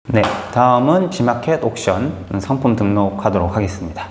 네, 다음은 G마켓 옥션 상품 등록하도록 하겠습니다.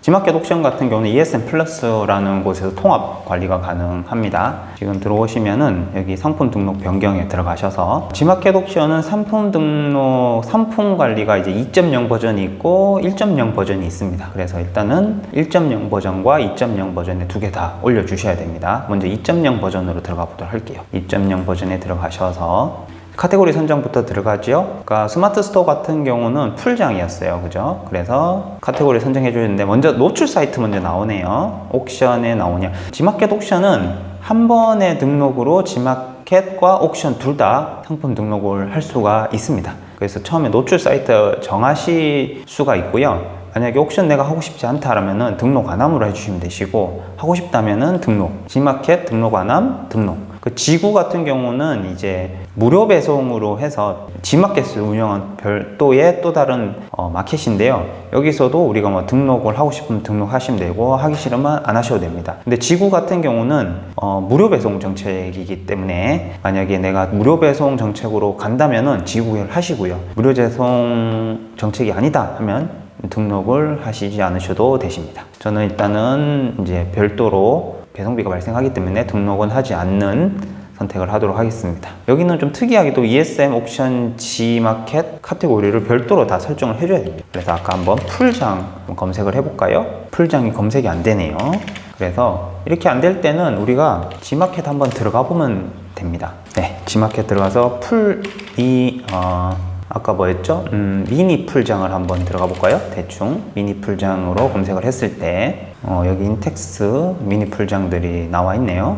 G마켓 옥션 같은 경우는 ESN 플러스라는 곳에서 통합 관리가 가능합니다. 지금 들어오시면은 여기 상품 등록 변경에 들어가셔서 G마켓 옥션은 상품 등록, 상품 관리가 이제 2.0 버전이 있고 1.0 버전이 있습니다. 그래서 일단은 1.0 버전과 2.0 버전에 두 개 다 올려주셔야 됩니다. 먼저 2.0 버전으로 들어가 보도록 할게요. 2.0 버전에 들어가셔서 카테고리 선정부터 들어가죠. 그러니까 스마트 스토어 같은 경우는 풀장이었어요. 그죠? 그래서 카테고리 선정해 주는데 먼저 노출 사이트 먼저 나오네요. 옥션에 나오냐. G마켓 옥션은 한 번의 등록으로 G마켓과 옥션 둘 다 상품 등록을 할 수가 있습니다. 그래서 처음에 노출 사이트 정하실 수가 있고요. 만약에 옥션 내가 하고 싶지 않다라면은 등록 안 함으로 해주시면 되시고, 하고 싶다면은 등록, G마켓 등록 안 함, 등록. 그 지구 같은 경우는 이제 무료 배송으로 해서 G마켓을 운영한 별도의 또 다른 마켓인데요. 여기서도 우리가 뭐 등록을 하고 싶으면 등록하시면 되고, 하기 싫으면 안 하셔도 됩니다. 근데 지구 같은 경우는 무료 배송 정책이기 때문에 만약에 내가 무료 배송 정책으로 간다면은 지구를 하시고요. 무료 배송 정책이 아니다 하면 등록을 하시지 않으셔도 되십니다. 저는 일단은 이제 별도로 배송비가 발생하기 때문에 등록은 하지 않는 선택을 하도록 하겠습니다. 여기는 좀 특이하게도 ESM 옥션 G마켓 카테고리를 별도로 다 설정을 해줘야 됩니다. 그래서 아까 한번 풀장 검색을 해볼까요? 풀장이 검색이 안 되네요. 그래서 이렇게 안 될 때는 우리가 G마켓 한번 들어가 보면 됩니다. 네, G마켓 들어가서 아까 뭐였죠? 미니 풀장을 한번 들어가 볼까요? 대충 미니 풀장으로 검색을 했을 때 여기 인텍스 미니 풀장들이 나와 있네요.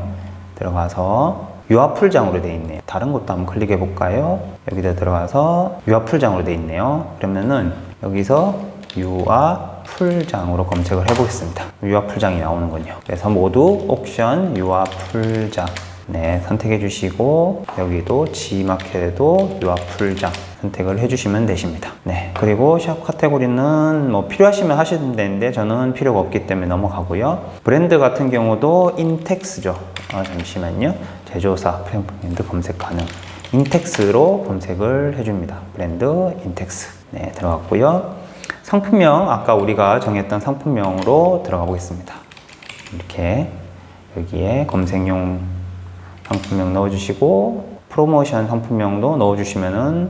들어가서 유아 풀장으로 되어 있네요. 다른 것도 한번 클릭해 볼까요? 여기다 들어가서 유아 풀장으로 되어 있네요. 그러면은 여기서 유아 풀장으로 검색을 해 보겠습니다. 유아 풀장이 나오는군요. 그래서 모두 옥션 유아 풀장 네, 선택해 주시고, 여기도 G마켓에도 유아 풀장 선택을 해 주시면 되십니다. 네, 그리고 샵 카테고리는 뭐 필요하시면 하시면 되는데 저는 필요가 없기 때문에 넘어가고요. 브랜드 같은 경우도 인텍스죠. 잠시만요. 제조사 브랜드 검색 가능. 인텍스로 검색을 해줍니다. 브랜드 인텍스. 네, 들어갔고요. 상품명, 아까 우리가 정했던 상품명으로 들어가 보겠습니다. 이렇게 여기에 검색용 상품명 넣어주시고, 프로모션 상품명도 넣어주시면은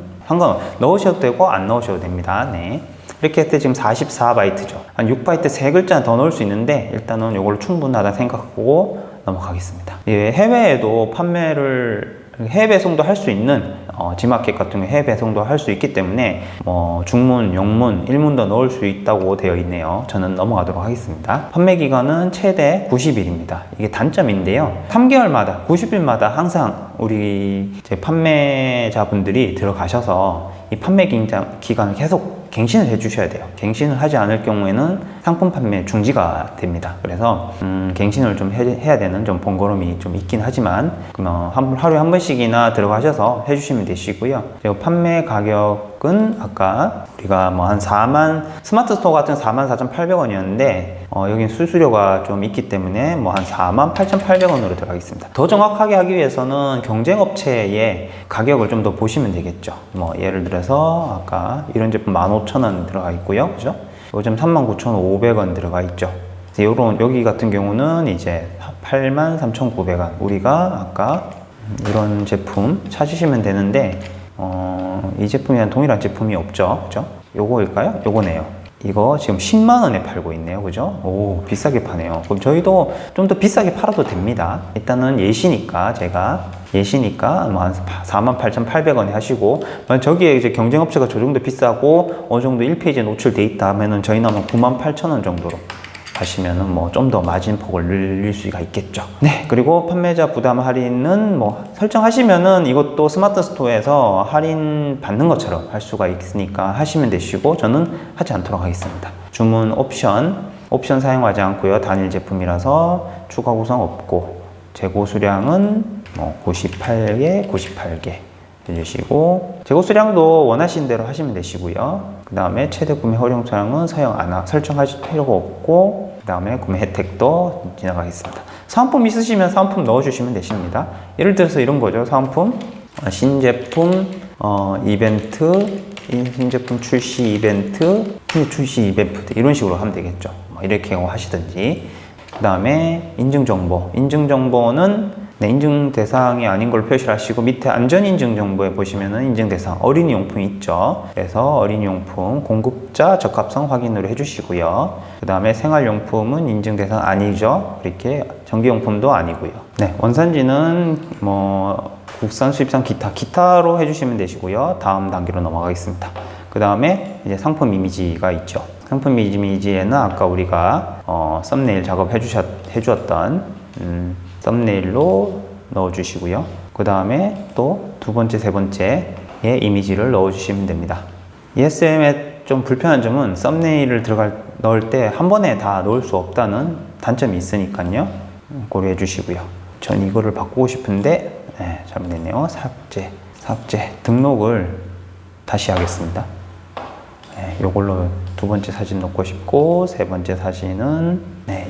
넣으셔도 되고 안 넣으셔도 됩니다. 네. 이렇게 했을 때 지금 44바이트죠. 한 6바이트 3글자 더 넣을 수 있는데 일단은 이걸로 충분하다 생각하고 넘어가겠습니다. 예, 해외에도 해외 배송도 할 수 있는 G마켓 같은 경우 해외 배송도 할 수 있기 때문에 중문, 영문, 일문도 넣을 수 있다고 되어 있네요. 저는 넘어가도록 하겠습니다. 판매 기간은 최대 90일입니다. 이게 단점인데요. 3개월마다, 90일마다 항상 우리 판매자분들이 들어가셔서 이 판매 기간을 계속 갱신을 해주셔야 돼요. 갱신을 하지 않을 경우에는 상품 판매 중지가 됩니다. 그래서 갱신을 좀 해야 되는 좀 번거로움이 좀 있긴 하지만 하루에 한 번씩이나 들어가셔서 해주시면 되시고요. 그리고 판매 가격은 아까 우리가 한 스마트 스토어 같은 44,800원이었는데 여긴 수수료가 좀 있기 때문에 한 48,800원으로 들어가겠습니다. 더 정확하게 하기 위해서는 경쟁업체의 가격을 좀 더 보시면 되겠죠. 예를 들어서 아까 이런 제품 15,000원 들어가 있고요. 그죠? 요즘 39,500원 들어가 있죠. 여기 같은 경우는 이제 83,900원. 우리가 아까 이런 제품 찾으시면 되는데, 이 제품이랑 동일한 제품이 없죠. 그죠? 요거일까요? 요거네요. 이거 지금 10만원에 팔고 있네요. 그죠? 오, 비싸게 파네요. 그럼 저희도 좀 더 비싸게 팔아도 됩니다. 일단은 예시니까 한 48,800원에 하시고, 저기에 이제 경쟁업체가 저 정도 비싸고 어느 정도 1페이지에 노출돼 있다 하면은 저희는 아마 98,000원 정도로 하시면은 좀 더 마진폭을 늘릴 수가 있겠죠. 네, 그리고 판매자 부담 할인은 설정하시면은 이것도 스마트 스토어에서 할인 받는 것처럼 할 수가 있으니까 하시면 되시고, 저는 하지 않도록 하겠습니다. 주문 옵션 사용하지 않고요. 단일 제품이라서 추가 구성 없고, 재고 수량은 98개 해주시고, 재고 수량도 원하시는 대로 하시면 되시고요. 그 다음에 최대 구매 허용 사항은 설정하실 필요가 없고, 그 다음에 구매 혜택도 지나가겠습니다. 사은품 있으시면 사은품 넣어주시면 되십니다. 예를 들어서 이런 거죠. 사은품, 신제품, 이벤트, 신제품 출시 이벤트, 출시 이벤트 이런 식으로 하면 되겠죠. 이렇게 하시든지. 그 다음에 인증정보. 인증정보는 인증 대상이 아닌 걸 표시를 하시고 밑에 안전인증 정보에 보시면은 인증 대상 어린이 용품이 있죠. 그래서 어린이 용품 공급자 적합성 확인으로 해주시고요. 그 다음에 생활용품은 인증 대상 아니죠. 그렇게 전기용품도 아니고요. 네, 원산지는 뭐 국산, 수입산, 기타로 해주시면 되시고요. 다음 단계로 넘어가겠습니다. 그 다음에 이제 상품 이미지가 있죠. 상품 이미지에는 아까 우리가 썸네일 작업 해주었던 썸네일로 넣어주시고요. 그 다음에 또 두 번째, 세 번째의 이미지를 넣어주시면 됩니다. ESM의 좀 불편한 점은 썸네일을 넣을 때 한 번에 다 넣을 수 없다는 단점이 있으니까요. 고려해 주시고요. 전 이거를 바꾸고 싶은데 잘못됐네요. 삭제. 등록을 다시 하겠습니다. 이걸로 두 번째 사진 넣고 싶고, 세 번째 사진은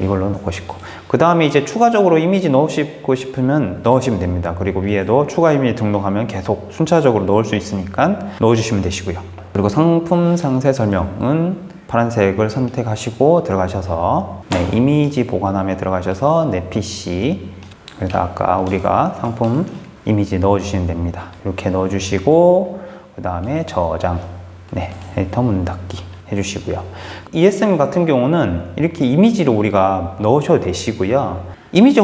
이걸로 넣고 싶고, 그 다음에 이제 추가적으로 이미지 넣으시고 싶으면 넣으시면 됩니다. 그리고 위에도 추가 이미지 등록하면 계속 순차적으로 넣을 수 있으니까 넣어주시면 되시고요. 그리고 상품 상세 설명은 파란색을 선택하시고 들어가셔서 이미지 보관함에 들어가셔서 내 PC, 그래서 아까 우리가 상품 이미지 넣어주시면 됩니다. 이렇게 넣어주시고, 그 다음에 저장, 에디터 문 닫기 해주시고요. ESM 같은 경우는 이렇게 이미지를 우리가 넣으셔도 되시고요. 이미지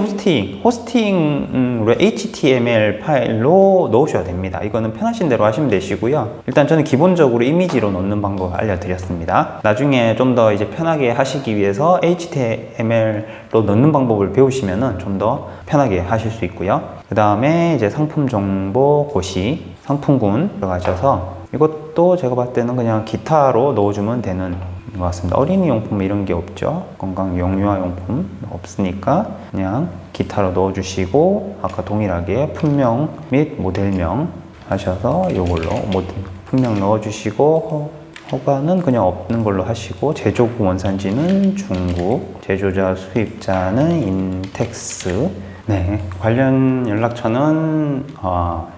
호스팅으로 HTML 파일로 넣으셔야 됩니다. 이거는 편하신 대로 하시면 되시고요. 일단 저는 기본적으로 이미지로 넣는 방법을 알려드렸습니다. 나중에 좀 더 이제 편하게 하시기 위해서 HTML로 넣는 방법을 배우시면은 좀 더 편하게 하실 수 있고요. 그 다음에 이제 상품 정보 고시, 상품군 들어가셔서 이것도 제가 봤을 때는 그냥 기타로 넣어주면 되는 것 같습니다. 어린이 용품 이런 게 없죠. 건강 영유아용품 없으니까 그냥 기타로 넣어주시고, 아까 동일하게 품명 및 모델명 하셔서 이걸로 품명 넣어주시고, 허가는 그냥 없는 걸로 하시고, 제조국 원산지는 중국, 제조자 수입자는 인텍스. 관련 연락처는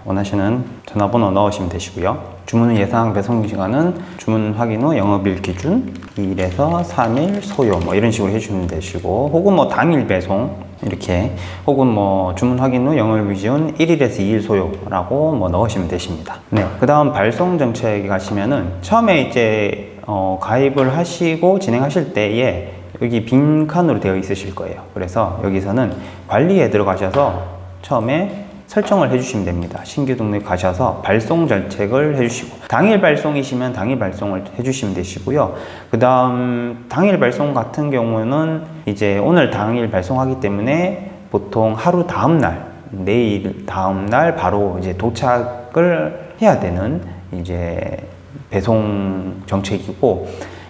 원하시는 전화번호 넣으시면 되시고요. 주문 예상 배송 시간은 주문 확인 후 영업일 기준 2일에서 3일 소요 이런 식으로 해주시면 되시고, 혹은 당일 배송 이렇게, 혹은 주문 확인 후 영업일 기준 1일에서 2일 소요라고 넣으시면 되십니다. 그 다음 발송 정책에 가시면은 처음에 이제 가입을 하시고 진행하실 때에 여기 빈칸으로 되어 있으실 거예요. 그래서 여기서는 관리에 들어가셔서 처음에 설정을 해주시면 됩니다. 신규 등록에 가셔서 발송 정책을 해주시고, 당일 발송이시면 당일 발송을 해주시면 되시고요. 그 다음 당일 발송 같은 경우는 이제 오늘 당일 발송하기 때문에 보통 하루 다음날, 내일 다음날 바로 이제 도착을 해야 되는 이제 배송 정책이고,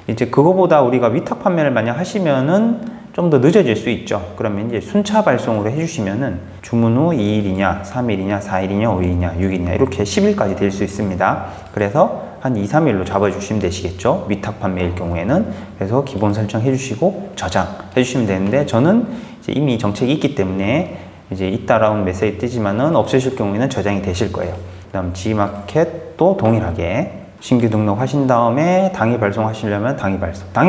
이제 그거보다 우리가 위탁 판매를 만약 하시면은 좀 더 늦어질 수 있죠. 그러면 이제 순차 발송으로 해주시면은 주문 후 2일이냐, 3일이냐, 4일이냐, 5일이냐, 6일이냐 이렇게 10일까지 될 수 있습니다. 그래서 한 2, 3일로 잡아주시면 되시겠죠. 위탁 판매일 경우에는. 그래서 기본 설정 해주시고 저장 해주시면 되는데, 저는 이제 이미 정책이 있기 때문에 이제 있다라는 메시지 뜨지만은 없으실 경우에는 저장이 되실 거예요. 그 다음 G마켓도 동일하게 신규 등록하신 다음에 당일 발송하시려면 당일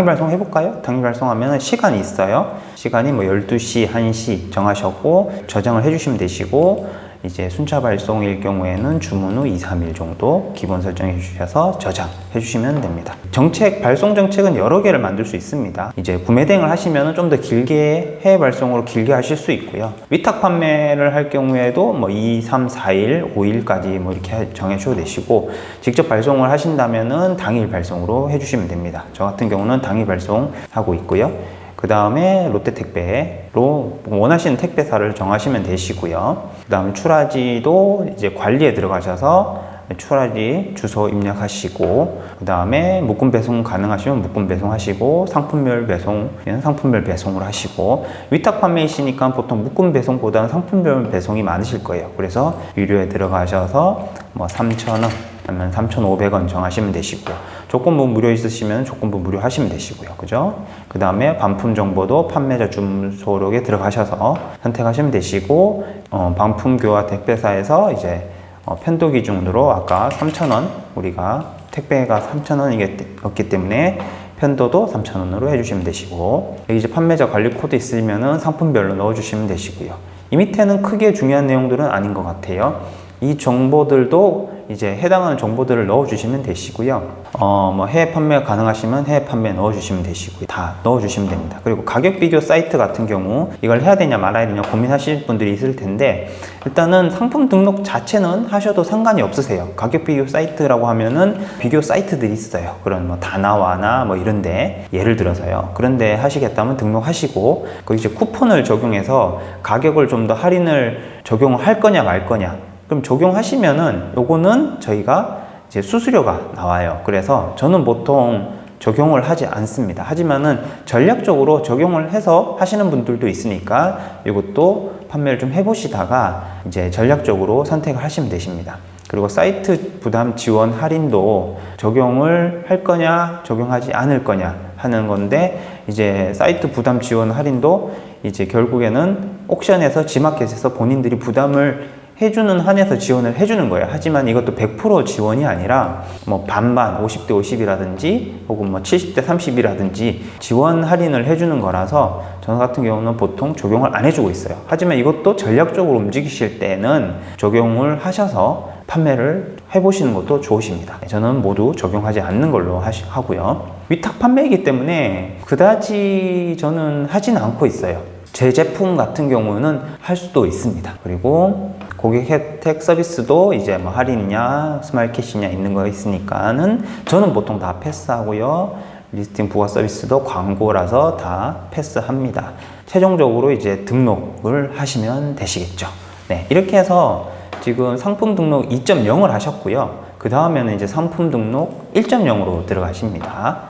발송 해볼까요? 당일 발송하면 시간이 있어요. 시간이 12시, 1시 정하셨고 저장을 해주시면 되시고, 이제 순차 발송일 경우에는 주문 후 2, 3일 정도 기본 설정해 주셔서 저장해 주시면 됩니다. 발송 정책은 여러 개를 만들 수 있습니다. 이제 구매 대행을 하시면 좀 더 길게 해외 발송으로 길게 하실 수 있고요. 위탁 판매를 할 경우에도 2, 3, 4일, 5일까지 이렇게 정해 주셔도 되시고, 직접 발송을 하신다면은 당일 발송으로 해주시면 됩니다. 저 같은 경우는 당일 발송하고 있고요. 그 다음에 롯데택배로 원하시는 택배사를 정하시면 되시고요. 그 다음에 출하지도 이제 관리에 들어가셔서 출하지 주소 입력하시고, 그 다음에 묶음 배송 가능하시면 묶음 배송하시고, 상품별 배송은 상품별 배송을 하시고, 위탁 판매이시니까 보통 묶음 배송보다는 상품별 배송이 많으실 거예요. 그래서 유료에 들어가셔서 3,000원 아니면 3,500원 정하시면 되시고, 조건부 무료 있으시면 조건부 무료 하시면 되시고요. 그죠? 그 다음에 반품 정보도 판매자 주소록에 들어가셔서 선택하시면 되시고, 반품 교환 택배사에서 이제 편도 기준으로 아까 3,000원, 우리가 택배가 3,000원이었기 때문에 편도도 3,000원으로 해주시면 되시고, 여기 이제 판매자 관리 코드 있으면은 상품별로 넣어주시면 되시고요. 이 밑에는 크게 중요한 내용들은 아닌 것 같아요. 이 정보들도 이제 해당하는 정보들을 넣어주시면 되시고요. 뭐 해외 판매 가능하시면 해외 판매 넣어주시면 되시고요. 다 넣어주시면 됩니다. 그리고 가격 비교 사이트 같은 경우 이걸 해야 되냐 말아야 되냐 고민하실 분들이 있을 텐데, 일단은 상품 등록 자체는 하셔도 상관이 없으세요. 가격 비교 사이트라고 하면은 비교 사이트들이 있어요. 그런 뭐 다나와나 뭐 이런데, 예를 들어서요. 그런데 하시겠다면 등록하시고, 거기 이제 쿠폰을 적용해서 가격을 좀 더 할인을 적용을 할 거냐 말 거냐, 그럼 적용하시면은 요거는 저희가 이제 수수료가 나와요. 그래서 저는 보통 적용을 하지 않습니다. 하지만은 전략적으로 적용을 해서 하시는 분들도 있으니까 이것도 판매를 좀 해보시다가 이제 전략적으로 선택을 하시면 되십니다. 그리고 사이트 부담 지원 할인도 적용을 할 거냐 적용하지 않을 거냐 하는 건데, 이제 사이트 부담 지원 할인도 이제 결국에는 옥션에서 지마켓에서 본인들이 부담을 해주는 한에서 지원을 해주는 거예요. 하지만 이것도 100% 지원이 아니라 뭐 반반 50대 50이라든지 혹은 뭐 70대 30이라든지 지원 할인을 해주는 거라서 저 같은 경우는 보통 적용을 안 해주고 있어요. 하지만 이것도 전략적으로 움직이실 때는 적용을 하셔서 판매를 해보시는 것도 좋으십니다. 저는 모두 적용하지 않는 걸로 하고요. 위탁 판매이기 때문에 그다지 저는 하진 않고 있어요. 제 제품 같은 경우는 할 수도 있습니다. 그리고 고객 혜택 서비스도 이제 뭐 할인이냐 스마일캐시냐 있는 거 있으니까는 저는 보통 다 패스하고요. 리스팅 부가 서비스도 광고라서 다 패스합니다. 최종적으로 이제 등록을 하시면 되시겠죠. 네, 이렇게 해서 지금 상품 등록 2.0을 하셨고요. 그 다음에는 이제 상품 등록 1.0으로 들어가십니다.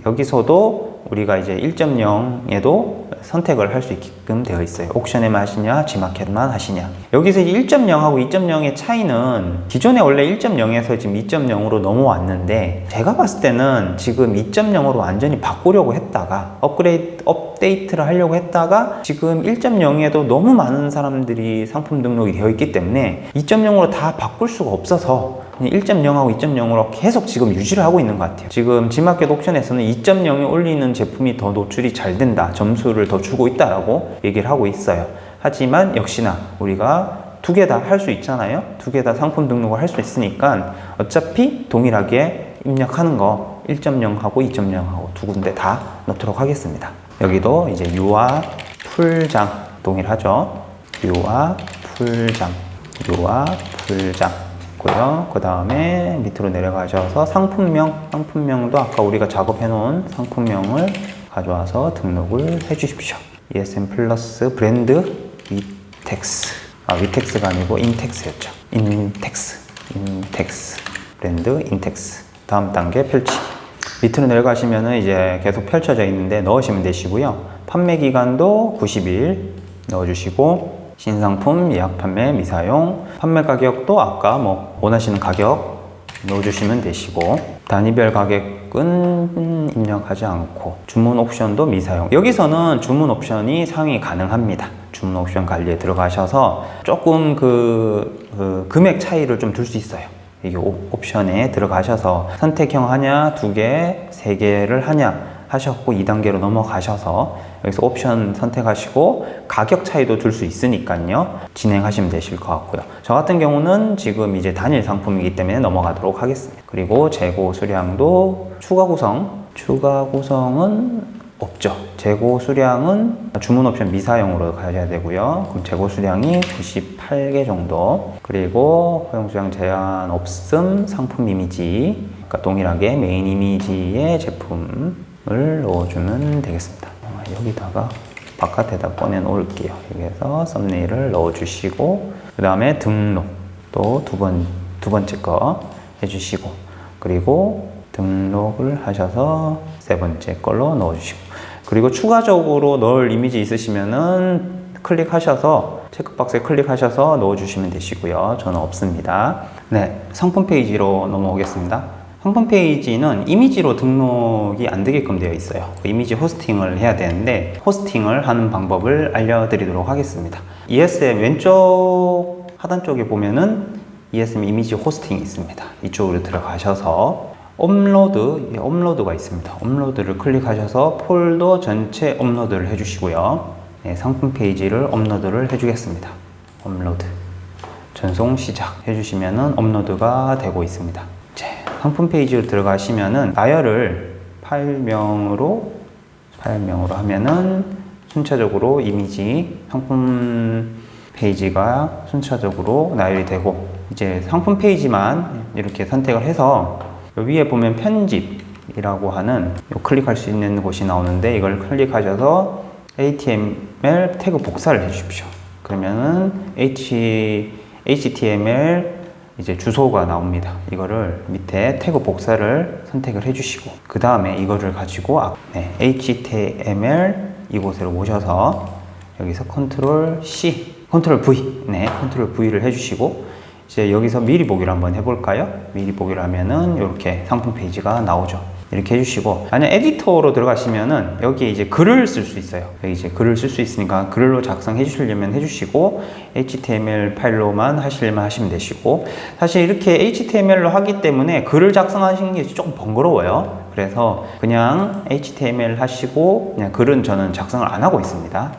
여기서도 우리가 이제 1.0에도 선택을 할 수 있게끔 되어 있어요. 옥션에만 하시냐, 지마켓만 하시냐. 여기서 이제 1.0하고 2.0의 차이는, 기존에 원래 1.0에서 지금 2.0으로 넘어왔는데, 제가 봤을 때는 지금 2.0으로 완전히 바꾸려고 했다가 업데이트를 하려고 했다가 지금 1.0에도 너무 많은 사람들이 상품 등록이 되어 있기 때문에 2.0으로 다 바꿀 수가 없어서 1.0하고 2.0으로 계속 지금 유지를 하고 있는 것 같아요. 지금 지마켓 옥션에서는 2.0에 올리는 제품이 더 노출이 잘 된다, 점수를 더 주고 있다라고 얘기를 하고 있어요. 하지만 역시나 우리가 두 개 다 할 수 있잖아요. 두 개 다 상품 등록을 할 수 있으니까 어차피 동일하게 입력하는 거 1.0하고 2.0하고 두 군데 다 넣도록 하겠습니다. 여기도 이제 유아 풀장 동일하죠. 유아 풀장 고요. 그 다음에 밑으로 내려가셔서 상품명도 아까 우리가 작업해 놓은 상품명을 가져와서 등록을 해 주십시오. ESM 플러스 브랜드 위텍스. 위텍스가 아니고 인텍스였죠. 인텍스 브랜드 인텍스. 다음 단계 펼치기. 밑으로 내려가시면은 이제 계속 펼쳐져 있는데 넣으시면 되시고요. 판매 기간도 90일 넣어주시고, 신상품 예약 판매 미사용, 판매 가격도 아까 뭐 원하시는 가격 넣어주시면 되시고, 단위별 가격은 입력하지 않고, 주문 옵션도 미사용. 여기서는 주문 옵션이 사용이 가능합니다. 주문 옵션 관리에 들어가셔서 조금 금액 차이를 좀 둘 수 있어요. 이게 옵션에 들어가셔서 선택형 하냐, 2개, 3개를 하냐 하셨고 2단계로 넘어가셔서 여기서 옵션 선택하시고 가격 차이도 둘 수 있으니까요, 진행하시면 되실 것 같고요. 저 같은 경우는 지금 이제 단일 상품이기 때문에 넘어가도록 하겠습니다. 그리고 재고 수량도 추가 구성은 없죠. 재고 수량은 주문 옵션 미사용으로 가셔야 되고요. 그럼 재고 수량이 98개 정도. 그리고 허용 수량 제한 없음, 상품 이미지, 그러니까 동일하게 메인 이미지의 제품을 넣어주면 되겠습니다. 여기다가 바깥에다 꺼내 놓을게요. 여기에서 썸네일을 넣어주시고, 그 다음에 등록 또 두 번째 거 해주시고, 그리고 등록을 하셔서 세 번째 걸로 넣어주시고, 그리고 추가적으로 넣을 이미지 있으시면은 클릭하셔서 체크박스에 클릭하셔서 넣어주시면 되시고요. 저는 없습니다. 네, 상품 페이지로 넘어오겠습니다. 상품 페이지는 이미지로 등록이 안 되게끔 되어 있어요. 이미지 호스팅을 해야 되는데, 호스팅을 하는 방법을 알려드리도록 하겠습니다. ESM 왼쪽 하단 쪽에 보면은 ESM 이미지 호스팅이 있습니다. 이쪽으로 들어가셔서 업로드가 있습니다. 업로드를 클릭하셔서 폴더 전체 업로드를 해주시고요. 네, 상품 페이지를 업로드를 해주겠습니다. 업로드. 전송 시작 해주시면은 업로드가 되고 있습니다. 이제 상품 페이지로 들어가시면은 나열을 파일명으로 하면은 순차적으로 이미지 상품 페이지가 순차적으로 나열이 되고, 이제 상품 페이지만 이렇게 선택을 해서 위에 보면 편집이라고 하는 클릭할 수 있는 곳이 나오는데, 이걸 클릭하셔서 HTML 태그 복사를 해 주십시오. 그러면은 HTML 이제 주소가 나옵니다. 이거를 밑에 태그 복사를 선택을 해주시고, 그 다음에 이거를 가지고 HTML 이곳으로 오셔서 여기서 컨트롤 V를 해주시고, 이제 여기서 미리 보기를 한번 해볼까요? 미리 보기를 하면은 이렇게 상품 페이지가 나오죠. 이렇게 해주시고, 만약 에디터로 들어가시면은 여기에 이제 글을 쓸 수 있어요. 여기 이제 글을 쓸 수 있으니까 글로 작성해 주시려면 해주시고, HTML 파일로만 하시면 되시고, 사실 이렇게 HTML로 하기 때문에 글을 작성하시는 게 조금 번거로워요. 그래서 그냥 HTML 하시고 그냥 글은 저는 작성을 안 하고 있습니다.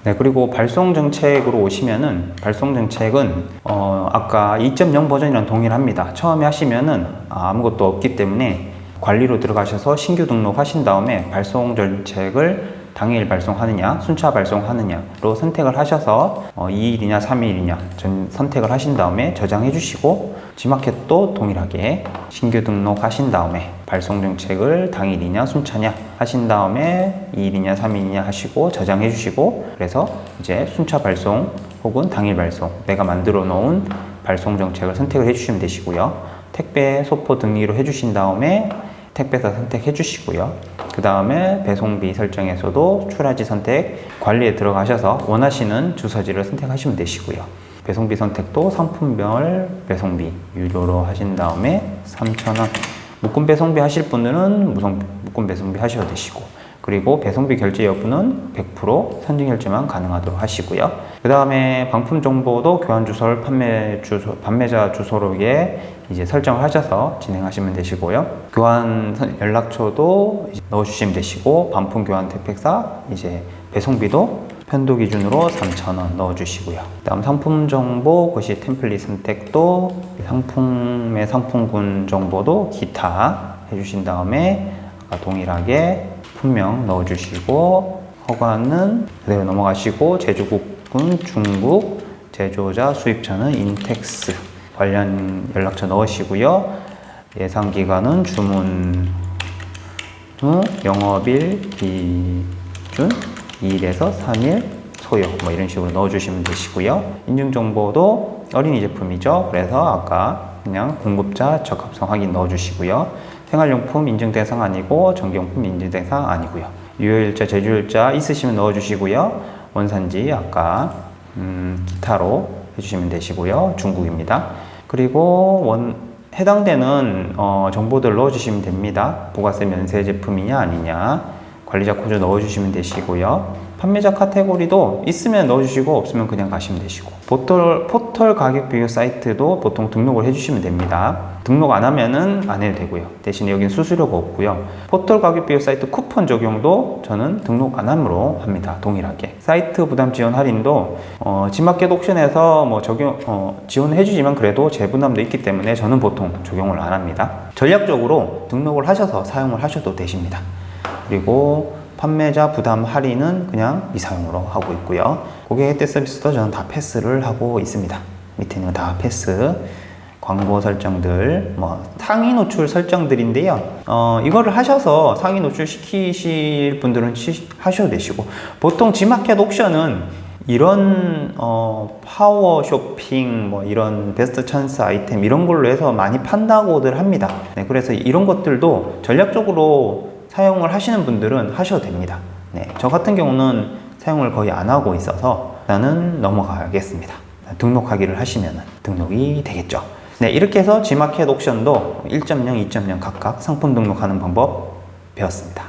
네, 그리고 발송 정책으로 오시면은, 발송 정책은 아까 2.0 버전이랑 동일합니다. 처음에 하시면은 아무것도 없기 때문에 관리로 들어가셔서 신규 등록하신 다음에 발송 정책을 당일 발송하느냐, 순차 발송하느냐로 선택을 하셔서 2일이냐 3일이냐 선택을 하신 다음에 저장해 주시고, G마켓도 동일하게 신규 등록하신 다음에 발송 정책을 당일이냐 순차냐 하신 다음에 2일이냐 3일이냐 하시고 저장해 주시고, 그래서 이제 순차 발송 혹은 당일 발송, 내가 만들어 놓은 발송 정책을 선택을 해 주시면 되시고요. 택배 소포 등기로 해주신 다음에 택배사 선택해 주시고요. 그 다음에 배송비 설정에서도 출하지 선택, 관리에 들어가셔서 원하시는 주소지를 선택하시면 되시고요. 배송비 선택도 상품별 배송비 유료로 하신 다음에 3,000원. 묶음 배송비 하실 분들은 묶음 배송비 하셔도 되시고, 그리고 배송비 결제 여부는 100% 선진 결제만 가능하도록 하시고요. 그 다음에 방품 정보도 교환 주소를 판매자 주소로 이제 설정을 하셔서 진행하시면 되시고요. 교환 연락처도 이제 넣어주시면 되시고, 반품 교환 택배사 이제 배송비도 편도 기준으로 3,000원 넣어주시고요. 다음 상품 정보, 그것이 템플릿 선택도 상품의 상품군 정보도 기타 해주신 다음에 아까 동일하게 품명 넣어주시고, 허가는 그대로 넘어가시고, 제조국은 중국, 제조자 수입처는 인텍스, 관련 연락처 넣으시고요. 예상 기간은 주문 후 영업일 기준 2일에서 3일 소요, 뭐 이런 식으로 넣어주시면 되시고요. 인증 정보도 어린이 제품이죠. 그래서 아까 그냥 공급자 적합성 확인 넣어주시고요. 생활용품 인증 대상 아니고 전기용품 인증 대상 아니고요. 유효일자, 제조일자 있으시면 넣어주시고요. 원산지 아까 기타로 해주시면 되시고요. 중국입니다. 그리고 해당되는 정보들 넣어주시면 됩니다. 부가세 면세 제품이냐 아니냐, 관리자 코드 넣어주시면 되시고요. 판매자 카테고리도 있으면 넣어주시고 없으면 그냥 가시면 되시고, 포털 가격 비교 사이트도 보통 등록을 해주시면 됩니다. 등록 안 하면은 안 해도 되고요. 대신에 여기는 수수료가 없고요. 포털 가격 비교 사이트 쿠폰 적용도 저는 등록 안 함으로 합니다. 동일하게. 사이트 부담 지원 할인도 G마켓 옵션에서 뭐 지원해 주지만 그래도 재부담도 있기 때문에 저는 보통 적용을 안 합니다. 전략적으로 등록을 하셔서 사용을 하셔도 되십니다. 그리고 판매자 부담 할인은 그냥 미사용으로 하고 있고요. 고객 혜택 서비스도 저는 다 패스를 하고 있습니다. 밑에는 다 패스. 광고 설정들, 뭐 상위 노출 설정들인데요. 이거를 하셔서 상위 노출 시키실 분들은 하셔도 되시고, 보통 G마켓 옵션은 이런 파워 쇼핑, 뭐 이런 베스트 찬스 아이템 이런 걸로 해서 많이 판다고들 합니다. 네, 그래서 이런 것들도 전략적으로 사용을 하시는 분들은 하셔도 됩니다. 네, 저 같은 경우는 사용을 거의 안 하고 있어서 일단은 넘어가겠습니다. 등록하기를 하시면 등록이 되겠죠. 네, 이렇게 해서 G마켓 옵션도 1.0, 2.0 각각 상품 등록하는 방법 배웠습니다.